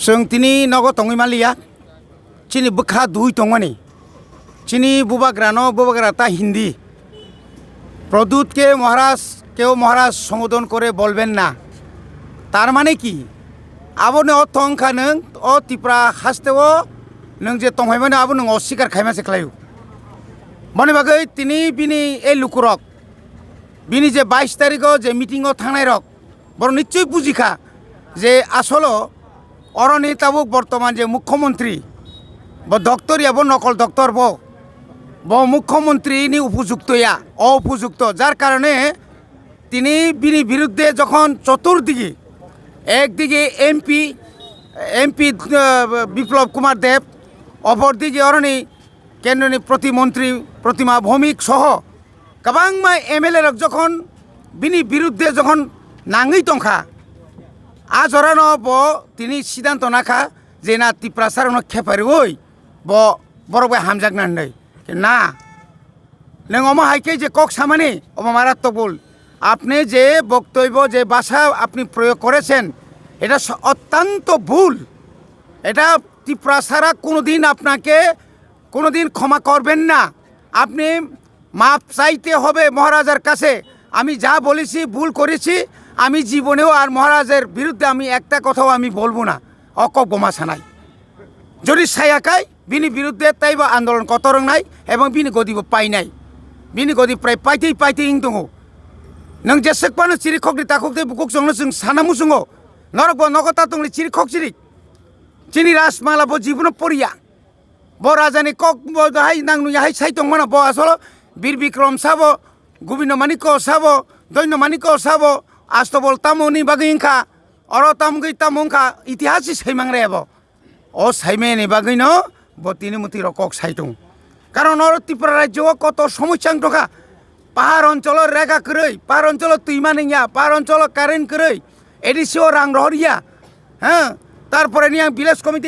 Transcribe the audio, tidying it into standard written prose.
जों दिनै नगद तंगैमालिया चिनी बखा दुई तंगनी चिनी बुबाग्रा ता हिंदी प्रदूत के महाराज संबोधन करे बोलबेन ना तार माने कि आबो ने अथंखा नों अ तिप्रा हास्तेओ नों जे तंहायमाने आबो नों अस्वीकार खायमासे खालायो माने बागै तिनी बिनी ए लुकुरक बिनी जे 22 तारिखो जे मिटिंगो थांनाय रक बर निश्चय बुजिखा जे आसलो अरनी ताबुक बर्तमान जे मुख्यमंत्री ब डक्टर या ब नकल डक्टर ब मुख्यमंत्री नि उपयुक्तया अउपयुक्त जार कारणे तिनी बिनी बिरुद्धे जखन चतुर्दिके एकदिके एमपी विप्लव कुमार देव अपरदिके अरनी केंद्रनि प्रतिमंत्री प्रतिमा भौमिक सह गोबां एमएलए रक जखन बिनी बिरुद्धे जखन नाङै दंखा आजरानो ब तिनी सिद्धांत नाखा जेना तिप्रासारनो खेपारिवै ब बरबाय हामजागनानै ना नों अमा हाइके जे कक सामाने अमा मारात्मक बोल আপনি যে বক্তব্য যে ভাষা আপনি প্রয়োগ করেছেন এটা অত্যন্ত ভুল এটা তিপ্রাসারা কোনোদিন আপনাকে কোনোদিন ক্ষমা করবেন না আপনি মাপ চাইতে হবে মহারাজার কাছে আমি যা বলেছি ভুল করেছি আমি জীবনেও আর মহারাজের বিরুদ্ধে আমি একটা কথাও আমি বলবো না অকক বোমা ছানাই যদি সায়াকাই বিনি বিরুদ্ধে তাইবা আন্দোলন কতরং নাই এবং বিনি গদিব পাই নাই বিনি গদি প্রায় পাইতেই দङ नों जेसेबांनो चिरि खकनि ताखकदे बुकुक जोंनो जों सानामु जोङो नरक नगता तंनि चिरि खक चिरि चिनि राजमाला ब जीवन परिया ब राजानि कक ब हाय नांनु याहाय साइतं माना ब आसल वीर विक्रम साबो गोविंद मानिक साबो दैन्य मानिक साबो आस्तबल तामुनि बागैंखा अर तामुगै तामुंखा इतिहास सैमांग्रायाबो अ साइमेनि बागैनो ब तिनि मुति रकक साइतं कारण अर त्रिपुरा राज्य कत समस्या दंखा পাহাড় অঞ্চল রেখা কই পাহাড় অঞ্চল তুইমা নিয়া পাহাড় অঞ্চল কারেন্ট কই এডিসিও রাং রহরিয়া হ্যাঁ তারপরে নিয়ে ভিলেজ কমিটি